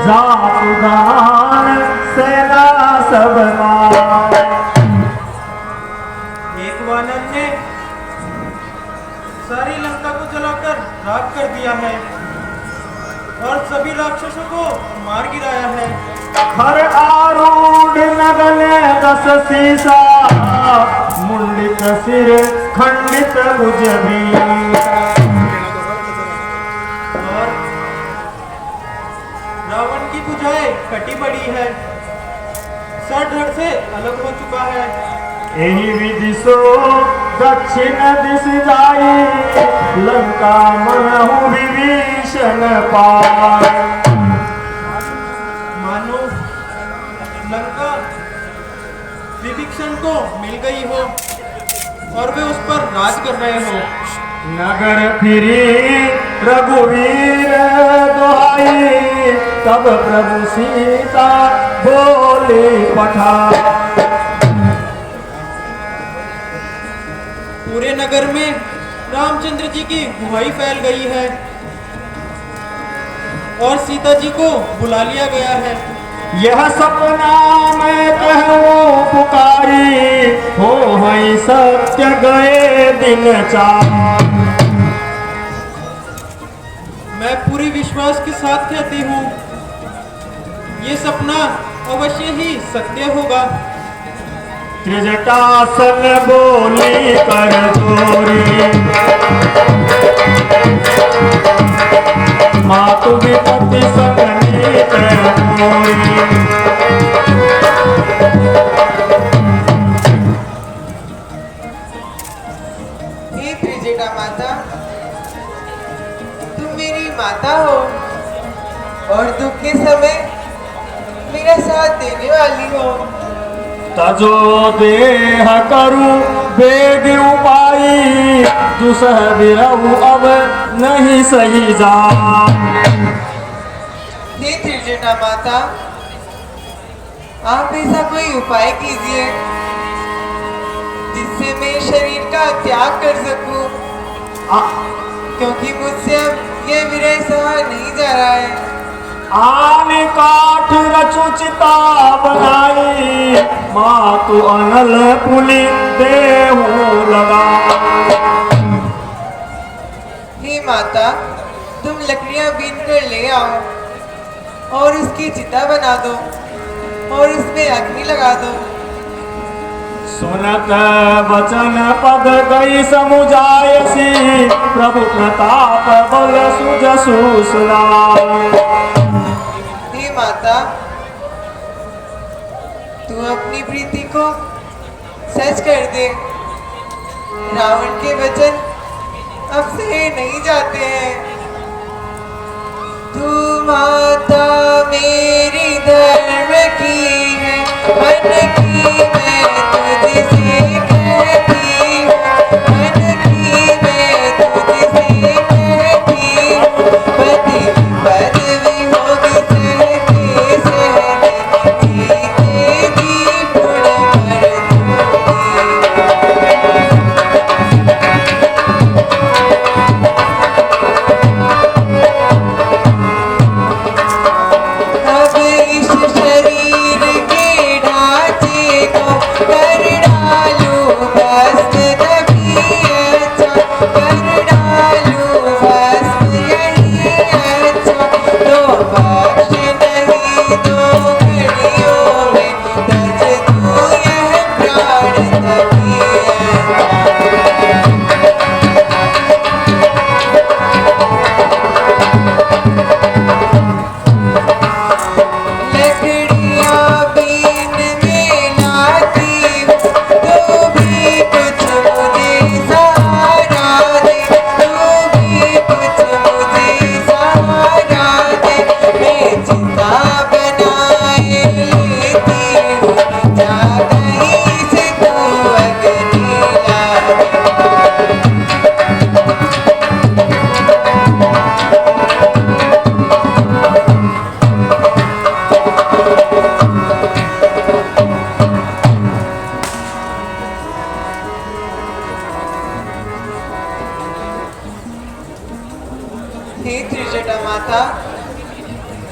जातुदान सेना सब मार। एक वानर ने सारी लंका को जलाकर राख कर दिया है और सभी राक्षसों को मार गिराया है। हर आरूढ़ नगन 10 सीसा, मुंडित सिर खंडित भुज भी। और रावण की भुजाएं कटी पड़ी है, सर धड़ से अलग हो चुका है। यही विधि सो दक्षिण दिश जाई, लंका मनहु विभीषण पार। मानो लंका विभीषण को मिल गई हो और वे उस पर राज कर रहे हो। नगर फिरी रघुवीर दुहाई, तब प्रभु सीता बोली पठार। पूरे नगर में रामचंद्र जी की गुहाई फैल गई है और सीता जी को बुला लिया गया है। यह सपना मैं कहूँ पुकारी, हो वही सत्य गए दिन चार। मैं पूरी विश्वास के साथ कहती हूँ, ये सपना अवश्य ही सत्य होगा। त्रिजटासन बोली कर जोरी, मातु विपत्ति संगनीत मोरी। हे त्रिजटा माता, तुम मेरी माता हो और दुख के समय मेरा साथ देने वाली हो। तजो देह करु बेग उपाई, दुसह बिरहु अब नहीं सही जा। हे त्रिजटा माता, आप ऐसा कोई उपाय कीजिए जिससे मैं शरीर का त्याग कर सकूं, क्योंकि मुझसे अब ये विरह सहा नहीं जा रहा है। आन काठ रचुचिता बनाई, मातु अनल पुनि देहु लगा। हे माता, तुम लकड़ियां बीन कर ले आओ और उसकी चिता बना दो और उसमें अग्नि लगा दो। सुनत वचन पद गई समुझायसी, प्रभु प्रताप बल सुजसु सुनाई। हे माता, तू अपनी प्रीति को सच कर दे। रावण के वचन अब सहे नहीं जाते हैं। तू माता मेरी धर्म की है, मन की मैं तुझसे कहती हूँ, मन की मैं तुझसे कहती हूँ। पति पदवी होगी सहते सहते, जीते जी पुण्य कर अब इस शरीर के ढांचे को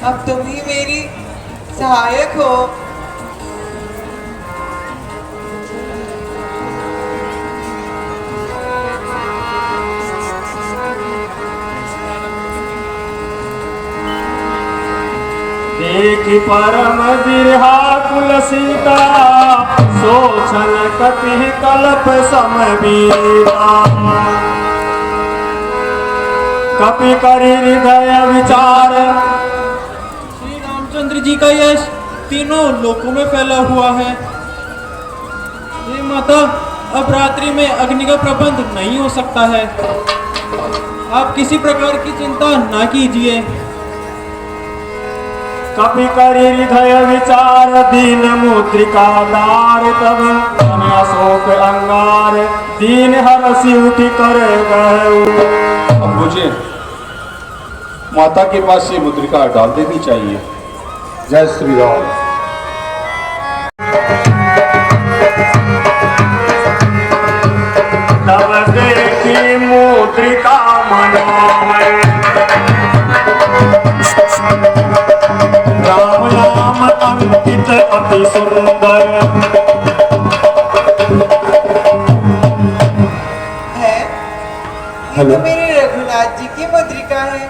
अब तुम ही मेरी सहायक हो। देखि परम बिरहा कुल सीता, सोचन कति कल्प सम बीता। कपि करि हृदय विचार, श्री रामचंद्र जी का यश तीनों लोकों में फैला हुआ है। हे माता, अब रात्रि में अग्नि का प्रबंध नहीं हो सकता है। आप किसी प्रकार की चिंता ना कीजिए। कपि करि हृदय विचार, दीन मुद्रिका दार। तब मन अशोक अंगार, दीन हरषि उठि कर गए। अब मुझे माता के पास ये मुद्रिका डाल देनी चाहिए। जय श्री राम। तब देखी मुद्रिका मनोमय, राम नाम अंकित अति सुंदर। है ये हेलो। तो मेरे रघुनाथ जी की मुद्रिका है,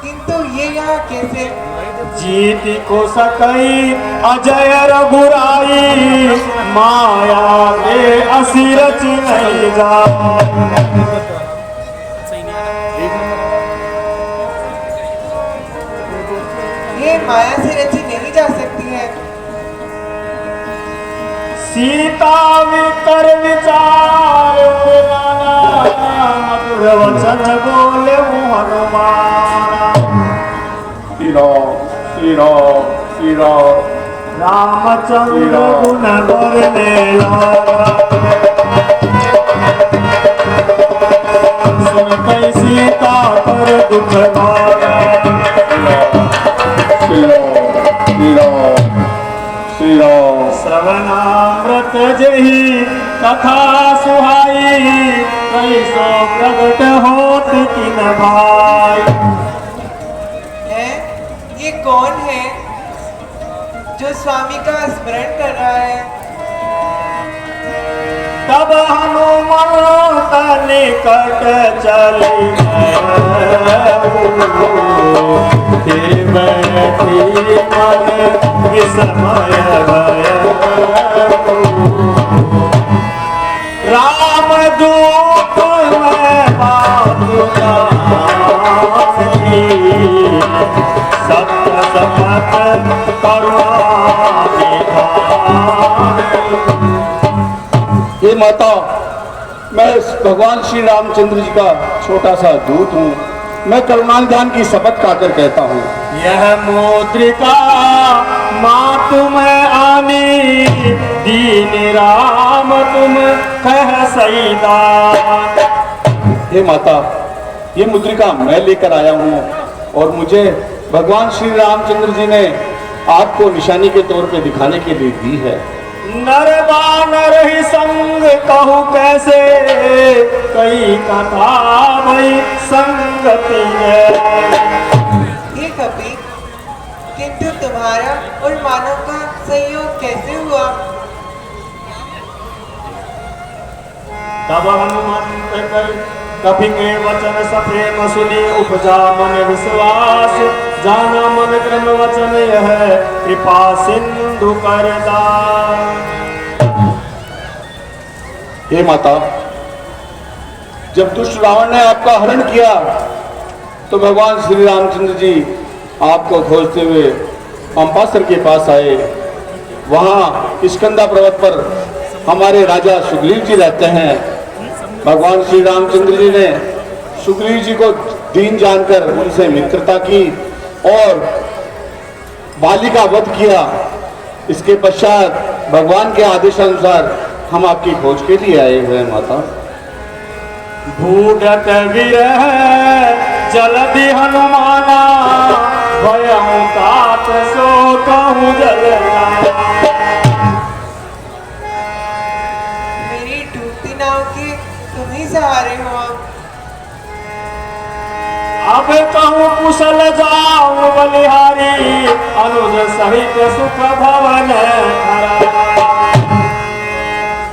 किंतु ये यहाँ कैसे? जीति को सकई अजय रघुराई, माया के असिरच नहीं जा। ये माया से रची नहीं जा सकती है। सीता विकर विचार, नाना मधुर वचन बोले हनुमान। श्री राम श्री राम श्री राम। रामचंद्र गुण बरने लागा, सुन कई सीता कर दुख भागा। श्री राम श्री राम श्री राम। श्रवणामृत जही कथा सुहाई, कैसो प्रगट होत किन भाई। है ये कौन है जो स्वामी का स्मरण कर रहा है? तब हनुमंत निकट चली गए, बैठी मन विस्मय भय। राम दूत में बात जानी, सत्य सपथ करुणा निधान। हे माता, मैं भगवान श्री रामचंद्र जी का छोटा सा दूत हूँ। मैं करुणानिधान की शपथ खाकर कहता हूँ, यह मुद्रिका माँ तुम आनी, दीन राम तुम कह सईदा। हे माता, ये मुद्रिका मैं लेकर आया हूँ और मुझे भगवान श्री रामचंद्र जी ने आपको निशानी के तौर पे दिखाने के लिए दी है। नर बानर ही संग कहूँ कैसे, कई कथा भई संगति है। ये कपि, किंतु तुम्हारा और मानव का संयोग कैसे हुआ? तब हनुमंत कपि के वचन सप्रेम सुनी, उपजा मन विश्वास। जाना मन क्रम वचन यह, कृपा सिंधु कर दान। हे माता, जब दुष्ट रावण ने आपका हरण किया तो भगवान श्री रामचंद्र जी आपको खोजते हुए पंपासर के पास आए। वहाँ स्कंदा पर्वत पर हमारे राजा सुग्रीव जी रहते हैं। भगवान श्री रामचंद्र जी ने सुग्रीव जी को दीन जानकर उनसे मित्रता की और बाली का वध किया। इसके पश्चात भगवान के आदेशानुसार हम आपकी खोज के लिए आए हुए हैं माता। भूगत विरह जलधि हनुमाना, भयहु तात सो कहूँ जलना। मेरी डूबती नाव के तुम ही सहारे हो। अब अब कहूँ कुशल जाऊं बलिहारी, अनुज सहित सुख भवन खरा।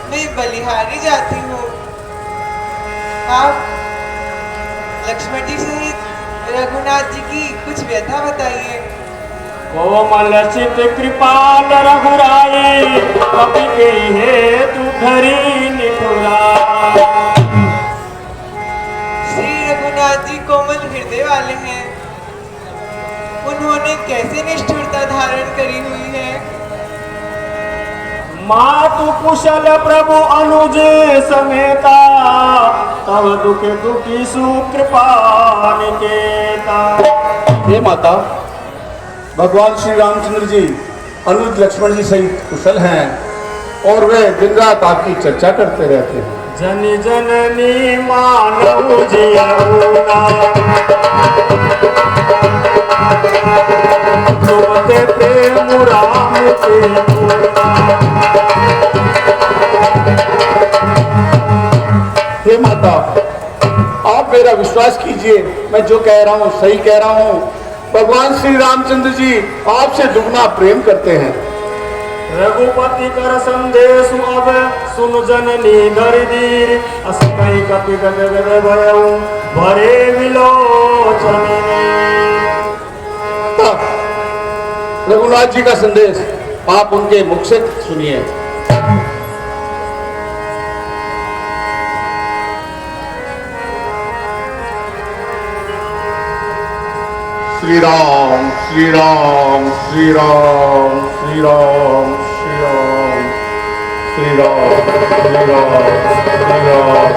मैं बलिहारी जाती हूँ। आप लक्ष्मण जी सहित रघुनाथ जी की कुछ व्यथा बताइए। कोमल चित कृपाल रघुराई, कपि के हेतु धरी निपुरा। श्री रघुनाथ जी कोमल हृदय वाले हैं। उन्होंने कैसे निष्ठुरता धारण करी हुई है। मातु कुशल प्रभु अनुज समेता, तब दुख दुखी सुकृपा निकेता। हे माता, भगवान श्री रामचंद्र जी अनुज लक्ष्मण जी सहित कुशल हैं और वे दिन रात आपकी चर्चा करते रहते हैं। जन जननी मानव जियरुना, तुमते प्रेम राम के पूर्णा। हे माता, आप मेरा विश्वास कीजिए, मैं जो कह रहा हूँ सही कह रहा हूँ। भगवान श्री रामचंद्र जी आपसे दुगना प्रेम करते हैं। रघुपति कर संदेश अब सुन जननी धर धीर, असमय कपि गगन भयउ भरे विलोचन। रघुनाथ जी का संदेश आप उनके मुख से सुनिए। श्री राम श्री राम श्री राम श्री राम श्री राम श्री राम श्री राम श्री राम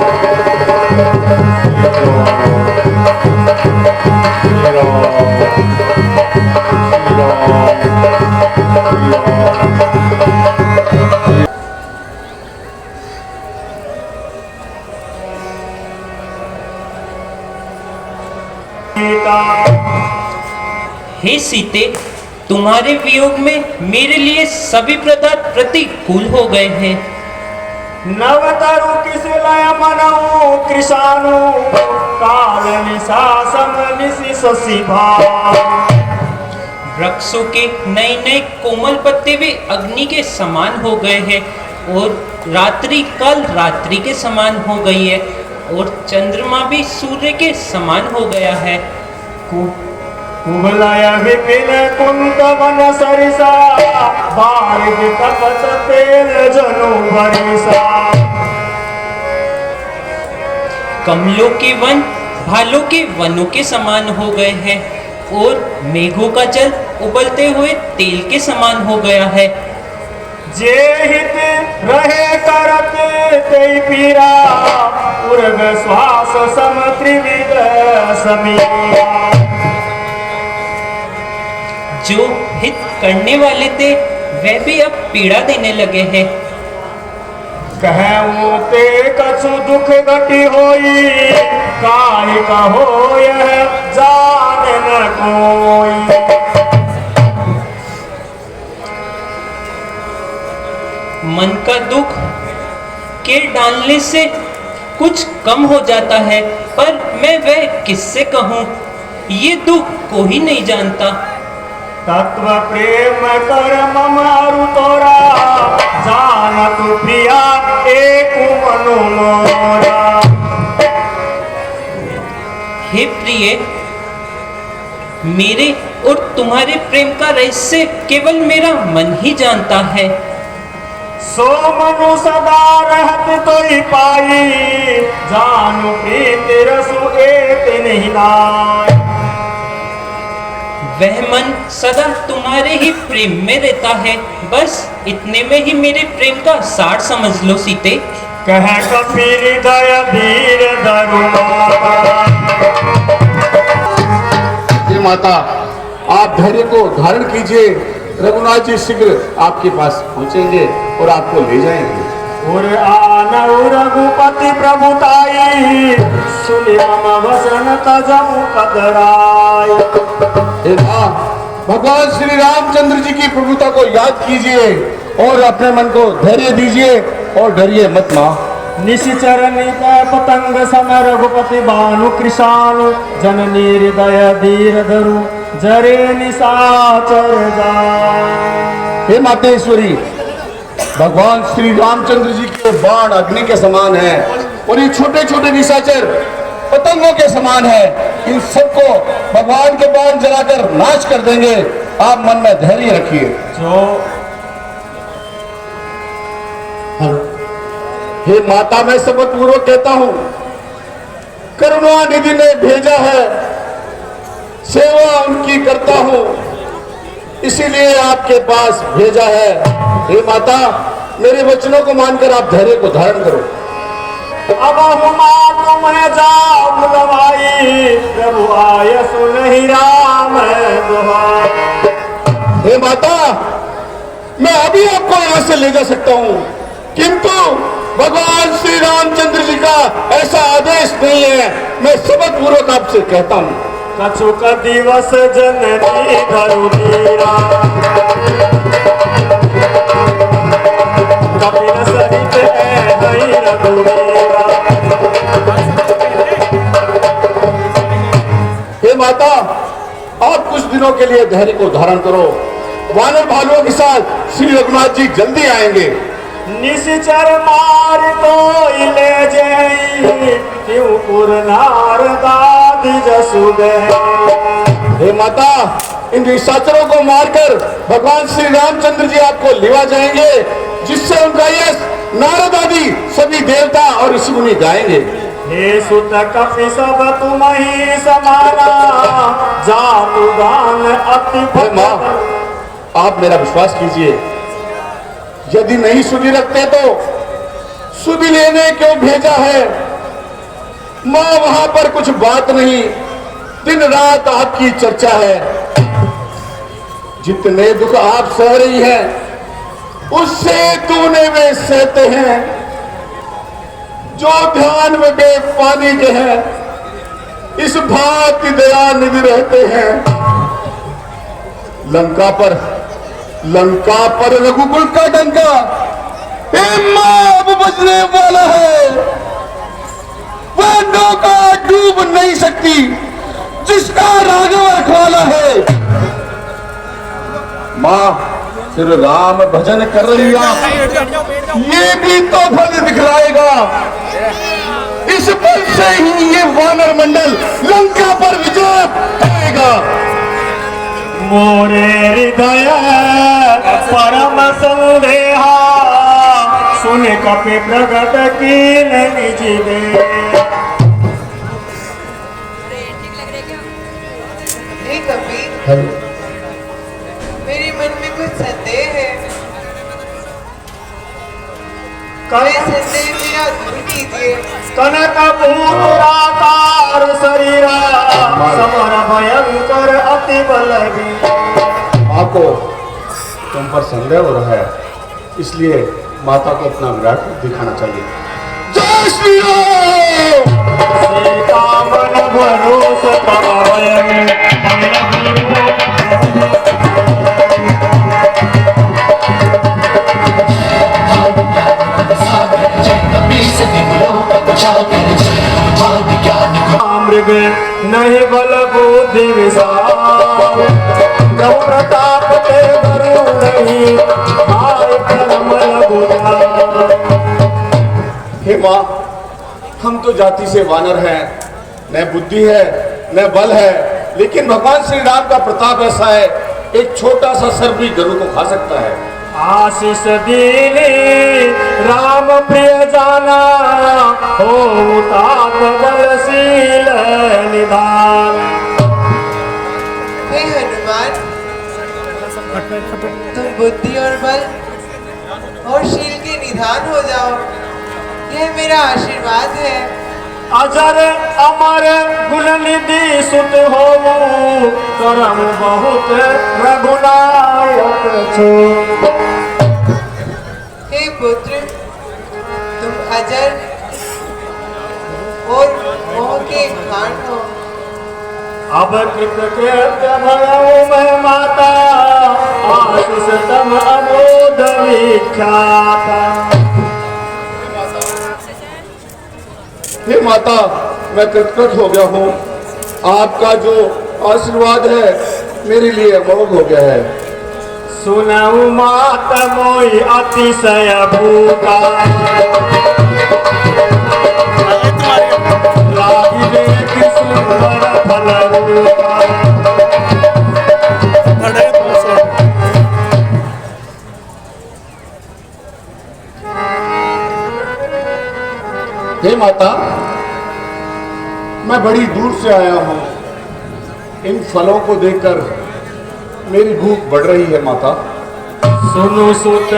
श्री हे सीते, तुम्हारे वियोग में मेरे लिए सभी पदार्थ प्रतिकूल हो गए हैं। नवतरु किस लय मनऊ कृषाणु, काल निशा सम निशि शशि भाव। वृक्षों के नए नए कोमल पत्ते भी अग्नि के समान हो गए हैं और रात्रि कल रात्रि के समान हो गई है और चंद्रमा भी सूर्य के समान हो गया है। कुबलय विपिन कुंत वन सरिसा, बारिक तपत तेल जनु बरिसा। कमलों के वन भालों के वनों के समान हो गए हैं और मेघों का जल उबलते हुए तेल के समान हो गया है। जे हित रहे करत तेई पीरा, उर्ग श्वास सम त्रिविध समीरा। जो हित करने वाले थे वह भी अब पीड़ा देने लगे हैं। कहूँ ते कछु दुख घटी होई, काहे कहो यह जान न कोई। मन का दुख के डालने से कुछ कम हो जाता है, पर मैं वह किससे कहूँ, ये दुख कोई नहीं जानता। तत्व प्रेम कर मम अरु तोरा, जानत प्रिया एक मनु मोरा। हे प्रिय, मेरे और तुम्हारे प्रेम का रहस्य केवल मेरा मन ही जानता है। सो मनु सदा रहत तोई पाई, जानु प्रीति रसु एक नहीं नाई। वह मन सदा तुम्हारे ही प्रेम में रहता है, बस इतने में ही मेरे प्रेम का सार समझ लो सीते। कह कपि हृदय धीर धरु माता। हे माता, आप धैर्य को धारण कीजिए। रघुनाथ जी शीघ्र आपके पास पहुंचेंगे और आपको ले जाएंगे। उर आनउ रघुपति प्रभुताई, सुनि मम वसन तजमु कदराई। हे मां, भगवान श्री रामचंद्र जी की प्रभुता को याद कीजिए और अपने मन को धैर्य दीजिए और डरिए मत मां। निशिचर पतंग सम रघुपति बानु कृषानु जननी हृदय धीर धरु जरे निशाचर जान। हे मातेश्वरी, भगवान श्री रामचंद्र जी के बाण अग्नि के समान है और ये छोटे छोटे निशाचर पतंगों के समान है। इन सबको भगवान के बाण जलाकर नाश कर देंगे। आप मन में धैर्य रखिए। जो हे माता, मैं शपथ पूर्वक कहता हूं, करुणा निधि ने भेजा है, सेवा उनकी करता हूं, इसीलिए आपके पास भेजा है। हे माता, मेरे वचनों को मानकर आप धैर्य को धारण करो। अब हुमा तुम्हें जाम लवाई, प्रभु आय सुनहि राम दुहाई। हे माता, मैं अभी आपको यहां से ले जा सकता हूं, किंतु भगवान श्री रामचंद्र जी का ऐसा आदेश नहीं है। मैं शपथ पूर्वक आपसे कहता हूं। कछुक दिवस जननी धरु धीरा, कपिल सहित हई रघुवीरा। हे माता, आप कुछ दिनों के लिए धैर्य को धारण करो। वानर भालुओं के साथ श्री रघुनाथ जी जल्दी आएंगे। निशिचर मार तो ले जाई, क्यों पुर नारदाद जसु गए। हे माता, इन निशाचरों को मारकर भगवान श्री रामचंद्र जी आपको लिवा जाएंगे, जिससे उनका यश नारद आदि सभी देवता और ऋषि मुनि गाएंगे। हे सुत कपि सब तुम्हि समाना, जातु दान अति हे माँ, आप मेरा विश्वास कीजिए। यदि नहीं सुधि रखते तो सुधि लेने क्यों भेजा है? माँ, वहां पर कुछ बात नहीं, दिन रात आपकी चर्चा है। जितने दुख आप सह रही हैं, उससे दूने में सहते हैं। जो ध्यान में बे पानी के हैं, इस भांति दया निधि रहते हैं। लंका पर रघुकुल का डंका अब बजने वाला है। वह नौका डूब नहीं सकती जिसका राघव रखवाला है। माँ, फिर राम भजन कर रही आप, ये भी तो फल दिखलाएगा। इस फल से ही ये वानर मंडल लंका पर विजय पाएगा। मोरे हृदय परम संदेहा, सुन कपि प्रगट कीन निज दे। हे कपि, मेरे मन में कुछ संदेह है। वह संदेह मेरा दूर कीजिए। कनक पुत्राकार शरीरा, समर भयंकर अति बलवी। आपको तुम पर संदेह हो रहा है, इसलिए माता को अपना विराट रूप दिखाना चाहिए। जय श्री राम। सीता मन भरोस पावयन, मृग नहीं बल बुद्धि विशाल, प्रभु प्रताप ते वरुण नहीं, आए कमल बुझाल। हे माँ, हम तो जाति से वानर हैं, न बुद्धि है न बल है, लेकिन भगवान श्री राम का प्रताप ऐसा है, एक छोटा सा सर्प भी गरुड़ को खा सकता है। आशीष दीने राम प्रिय जाना, हो तात बलशील निधान। हे हनुमान, तुम बुद्धि और बल और शील के निधान हो जाओ, यह मेरा आशीर्वाद है। अजर अमर गुण निधि सुत हो, करम बहुत रघुनायक छो। हे पुत्र, तुम अजर और मोह के खान हो। अब कृतकृत्य भयऊ मैं माता, आशीष तम अमोद विख्याता। हे माता, मैं कृतकृत हो गया हूँ। आपका जो आशीर्वाद है मेरे लिए अमोघ हो गया है। सुनऊ मात मोहि अतिशय भूखा, लागी देख सुंदर फल रूपा। हे माता, मैं बड़ी दूर से आया हूँ। इन फलों को देखकर मेरी भूख बढ़ रही है माता। सुनु सुत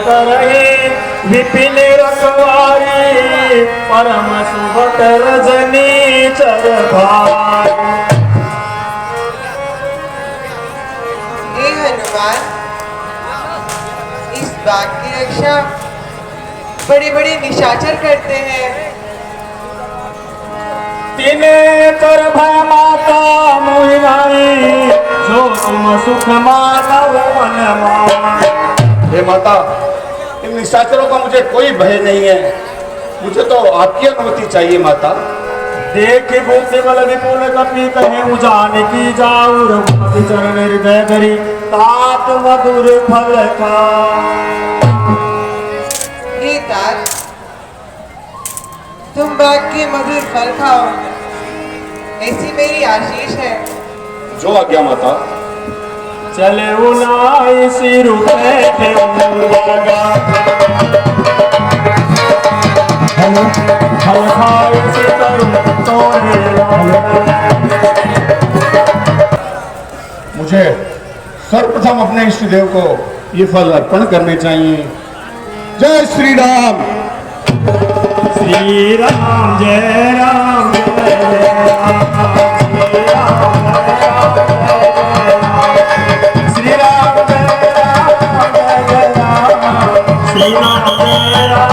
करहि विपिन रखवारी, परम सुभट रजनी चर भाई। हे हनुमान, इस बाग की रक्षा बड़े बड़े निशाचर करते हैं। तिने कर भय माता मोहि नाई, जो तुम सुख मानव मन मान। हे माता, इन निशाचरों का मुझे कोई भय नहीं है। मुझे तो आपकी अनुमति चाहिए माता। देख भूति बल विपुल कपि कहे उजान की जाऊ, रघुपति चरण हृदय धरी तात मधुर फल का। हे तात, तुम बाग के मधुर फल खाओ, ऐसी मेरी आशीष है। जो आज्ञा माता। चले उनाई सिर बैठे उलगा, फल खाए से तरुण तोरे लागा। मुझे सर्वप्रथम अपने इष्ट देव को ये फल अर्पण करने चाहिए। जय श्री राम। श्री राम जय राम जय राम, श्री राम जय राम जय राम, श्री राम जय राम जय राम।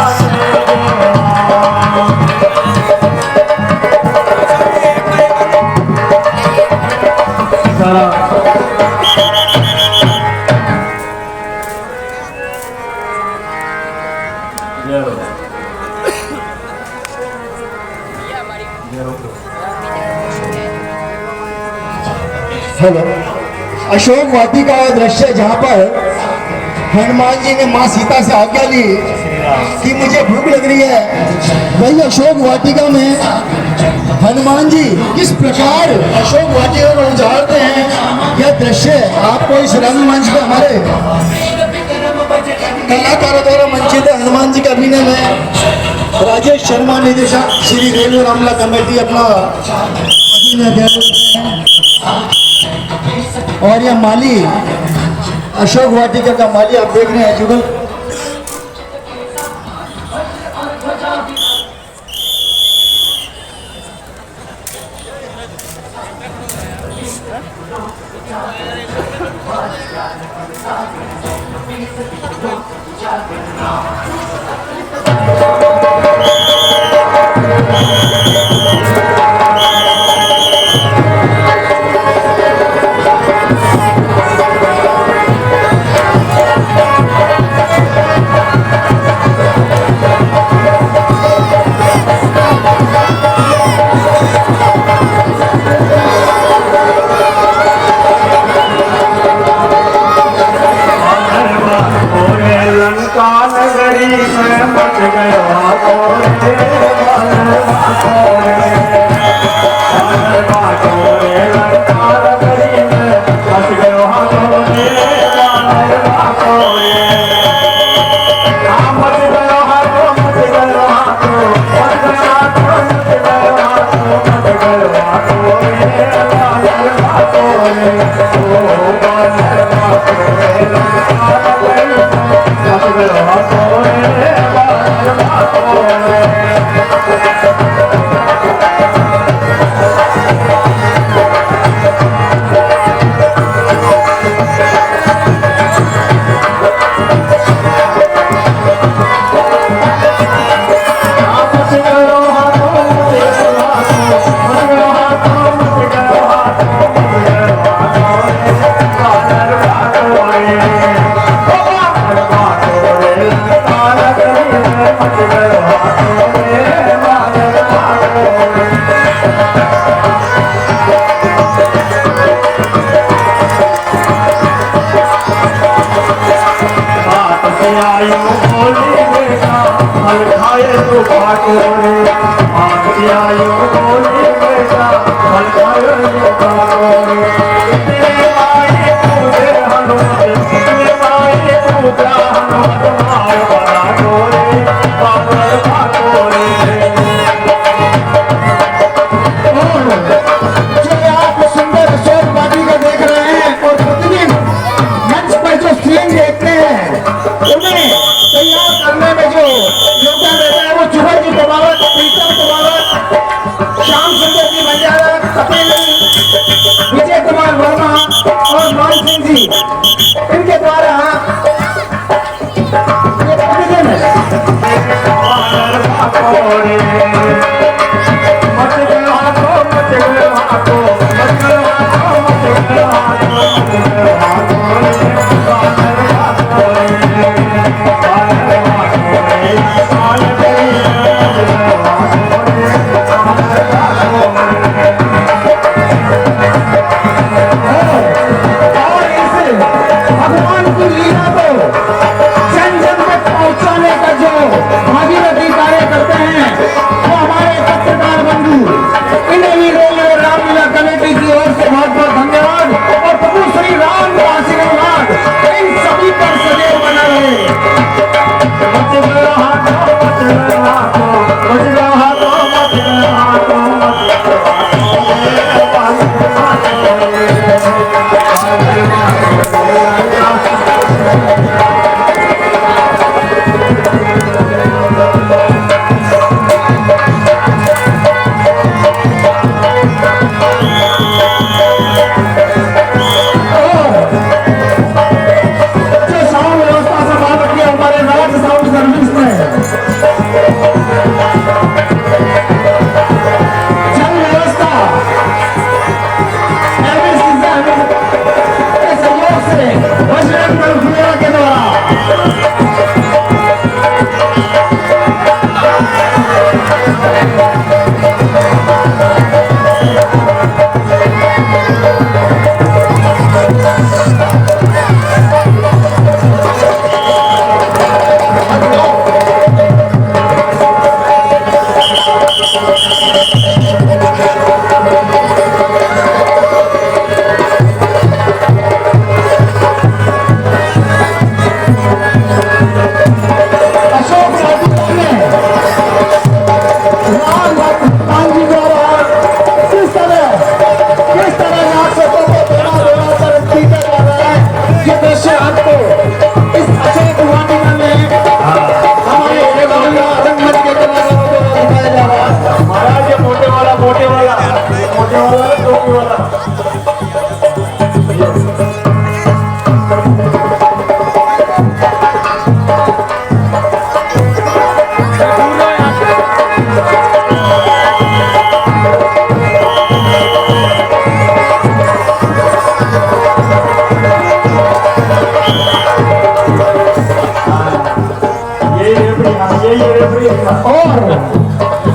हेलो, अशोक वाटिका का दृश्य जहाँ पर हनुमान जी ने माँ सीता से आज्ञा ली कि मुझे भूख लग रही है, वही अशोक वाटिका में हनुमान जी किस प्रकार अशोक वाटिका को उजाड़ते हैं, यह दृश्य आपको इस रंगमंच पे हमारे कलाकारों द्वारा मंचित है। हनुमान जी के अभिनय में राजेश शर्मा निदेशक श्री रेलवे रामला कमेटी अपना अभिनय दे रहे हैं। और यह माली अशोक वाटिका का माली आप देख रहे हैं जुगल। Oh, भगवान वर्मा और मान सिंह जी इनके द्वारा ये भजन भगवान की लीला को जन जन तक पहुंचाने का जो भागीरथी कार्य करते हैं वो हमारे पत्रकार बंधु इन्हें भी रेलवे रामलीला कमेटी की ओर से बहुत बहुत धन्यवाद और प्रभु श्री राम का आशीर्वाद इन सभी पर सदैव बना रहे। जो साउंड व्यवस्था से बात रखी है हमारे राज्य साउंड सर्विस में जल व्यवस्था के सहयोग से बजरंग दल खुलेरा के द्वारा अशोक वाटिका में राम जी द्वारा किस तरह राक्षसों को देना कर पीटा जा रहा है ये दृश्य आपको इस अशोक वाटिका में हमारे रंगमंच के कलाकारों को दिखाया जा रहा है। महाराज ये मोटे वाला टोपी वाला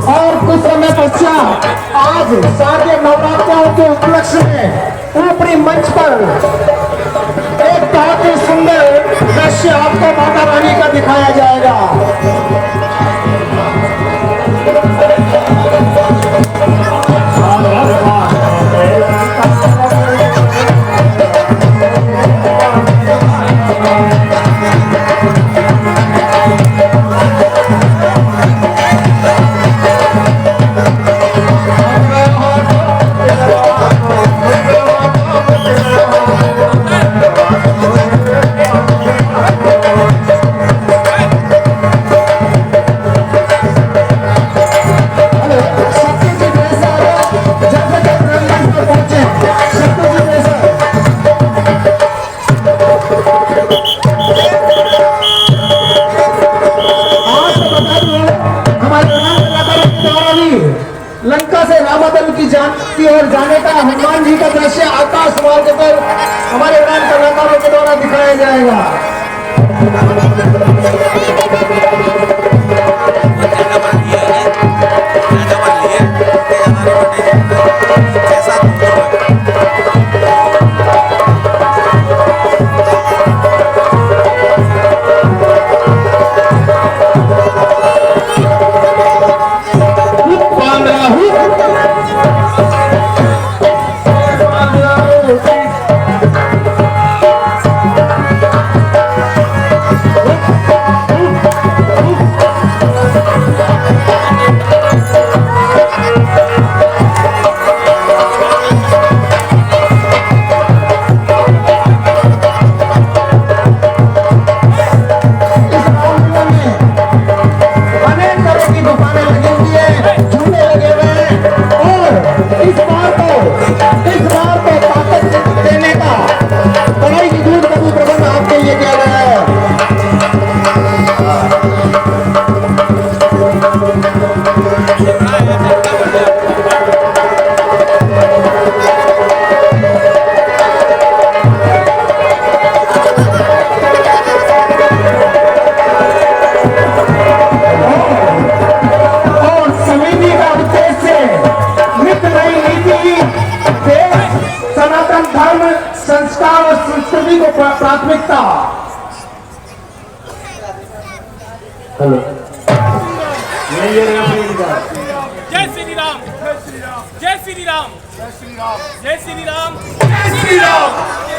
और कुछ समय पश्चात आज शारदीय नवरात्रों के उपलक्ष्य में ऊपरी मंच पर एक बहुत ही सुंदर दृश्य आपको माता रानी का दिखाया जाएगा। लंका से रामादल की ओर जाने का हनुमान जी का दृश्य आकाश मार्ग पर हमारे उड़ान कलाकारों के द्वारा दिखाया जाएगा। संस्कृति को प्राथमिकता। हेलो, नहीं ये रेफरी का जय श्री राम, जय श्री राम, जय श्री राम, जय श्री राम, जय श्री राम, जय श्री राम।